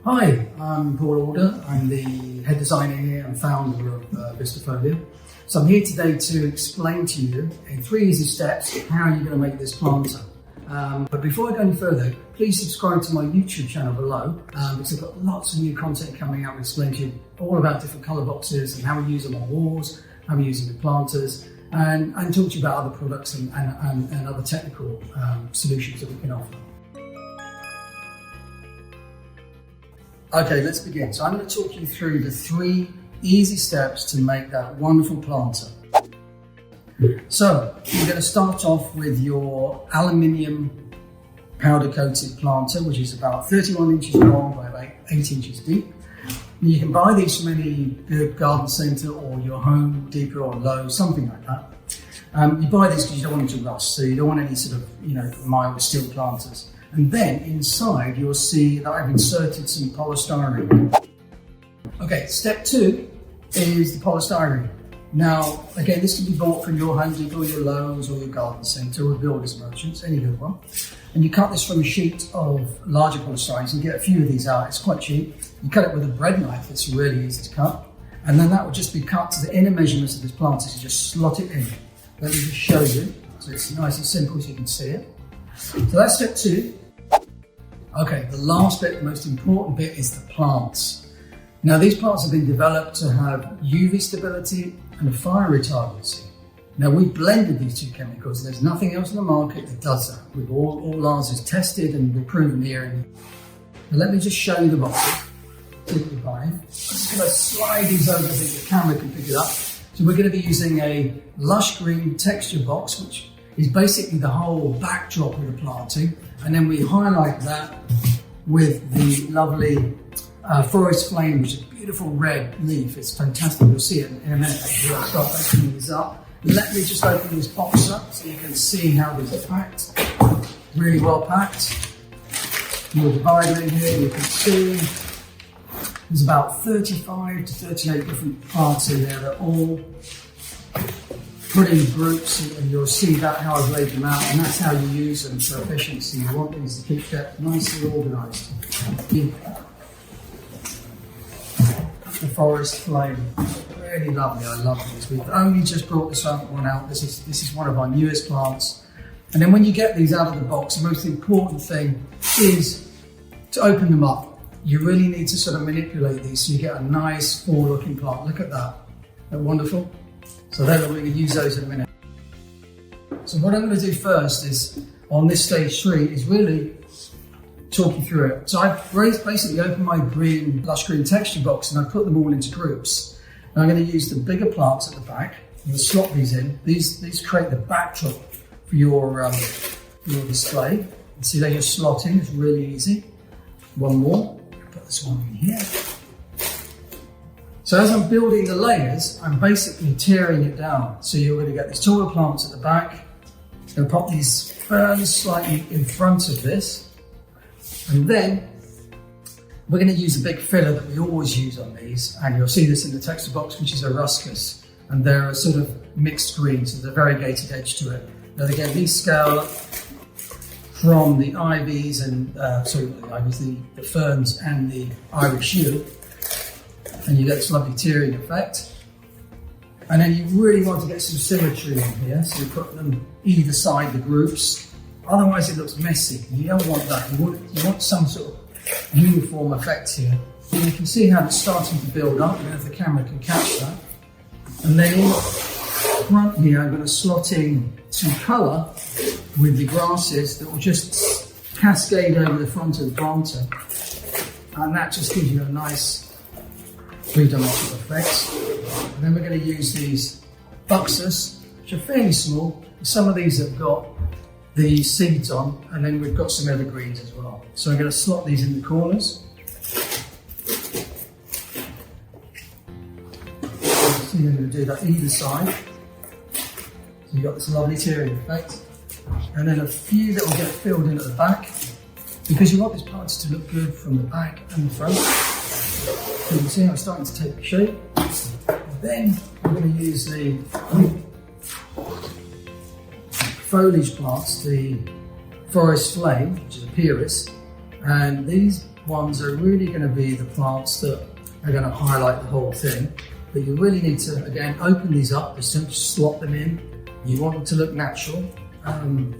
Hi, I'm Paul Alder. I'm the head designer here and founder of Vistafolia. So I'm here today to explain to you in 3 easy steps how you're going to make this planter. But before I go any further, please subscribe to my YouTube channel below because I've got lots of new content coming out and explain to you all about different colour boxes and how we use them on walls, how we use them in planters, and talk to you about other products and other technical solutions that we can offer. Okay, let's begin. So I'm going to talk you through the 3 easy steps to make that wonderful planter. So you're going to start off with your aluminium powder coated planter, which is about 31 inches long by about 8 inches deep. And you can buy these from any good garden centre or your Home Depot or Lowe's, something like that. You buy these because you don't want them to rust, so you don't want any sort of, mild steel planters. And then inside you'll see that I've inserted some polystyrene. Okay, step 2 is the polystyrene. Now, again, this can be bought from your Home Depot or your Lowe's or your garden centre or builders merchants, any good one. And you cut this from a sheet of larger polystyrene. You can get a few of these out, it's quite cheap. You cut it with a bread knife, it's really easy to cut. And then that will just be cut to the inner measurements of this planter, so you just slot it in. Let me just show you, so it's nice and simple so you can see it. So that's step 2. Okay, the last bit, the most important bit, is the plants. Now these plants have been developed to have UV stability and fire retardancy. Now we've blended these 2 chemicals. There's nothing else on the market that does that. We've all ours is tested and we've proven here. Now let me just show you the boxes. See what we're buying. I'm just going to slide these over so the camera can pick it up. So we're going to be using a lush green texture box, which is basically the whole backdrop of the planting, and then we highlight that with the lovely forest flame, which is a beautiful red leaf. It's fantastic. You'll see it in a minute. I'll start opening these up. Let me just open this box up so you can see how these are packed. Really well packed. Your divider in here, you can see there's about 35 to 38 different parts in there that all put in groups, and you'll see that how I've laid them out, and that's how you use them for efficiency. You want these to keep that nicely organised. The forest flame, really lovely. I love these. We've only just brought this one out. This is one of our newest plants. And then when you get these out of the box, the most important thing is to open them up. You really need to sort of manipulate these so you get a nice full looking plant. Look at that. Isn't that wonderful? So then we're going to use those in a minute. So what I'm going to do first is, on this stage 3, is really talk you through it. So I've basically opened my lush green texture box and I put them all into groups. And I'm going to use the bigger plants at the back. I'm going to slot these in. These create the backdrop for your display. And see, they just slot in. It's really easy. One more. Put this one in here. So as I'm building the layers, I'm basically tearing it down. So you're going to get these taller plants at the back. I'm going to pop these ferns slightly in front of this. And then we're going to use a big filler that we always use on these. And you'll see this in the texture box, which is a ruscus. And they're a sort of mixed green, so there's a variegated edge to it. Now again, these scale up from the ivies and, the ferns and the Irish yew. And you get this lovely tearing effect. And then you really want to get some symmetry in here, so you put them either side the groups. Otherwise it looks messy. You don't want that. You want some sort of uniform effect here. And you can see how it's starting to build up, and if the camera can catch that. And then in front here, I'm going to slot in some colour with the grasses that will just cascade over the front of the planter. And that just gives you a nice 3-dimensional effects. And then we're going to use these buxus, which are fairly small. Some of these have got the seeds on, and then we've got some evergreens as well. So I'm going to slot these in the corners. So you're going to do that either side. So you've got this lovely tearing effect. And then a few that will get filled in at the back, because you want this plant to look good from the back and the front. So you can see how it's starting to take shape. Then we're going to use the foliage plants, the forest flame, which is a Pyrrhus, and these ones are really going to be the plants that are going to highlight the whole thing. But you really need to, again, open these up. Just don't slot them in. You want them to look natural. And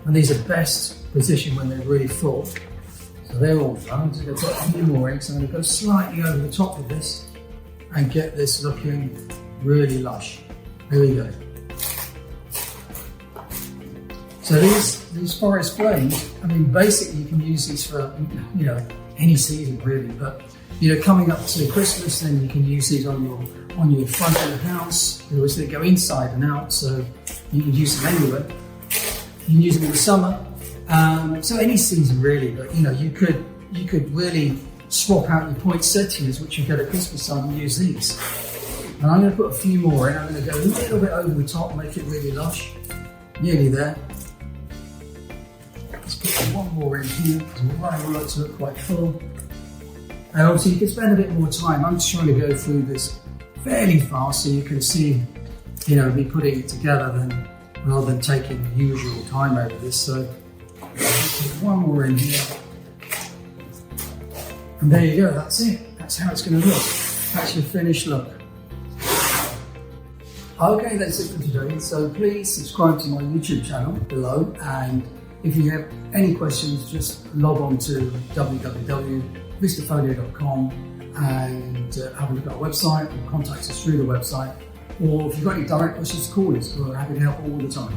these are best positioned when they're really full. So they're all done. I'm just going to put a few more in. So I'm going to go slightly over the top of this and get this looking really lush. There we go. So these forest flames, I mean, basically you can use these for, you know, any season really, but you know, coming up to Christmas, then you can use these on your front of the house. They go inside and out, so you can use them anywhere. You can use them in the summer, so any season really. But you know, you could really swap out your poinsettias, which you get at Christmas time, and use these. And I'm going to put a few more in. I'm going to go a little bit over the top, make it really lush. Nearly there. Let's put one more in here because we're running out to look quite full. And obviously you can spend a bit more time. I'm just trying to go through this fairly fast so you can see, you know, me putting it together rather than taking the usual time over this. So put one more in here. And there you go, that's it. That's how it's going to look. That's your finished look. Okay, that's it for today. So please subscribe to my YouTube channel below, and if you have any questions, just log on to www.vistafolia.com and have a look at our website or contact us through the website. Or if you've got any direct questions, call us. We're happy to help all the time.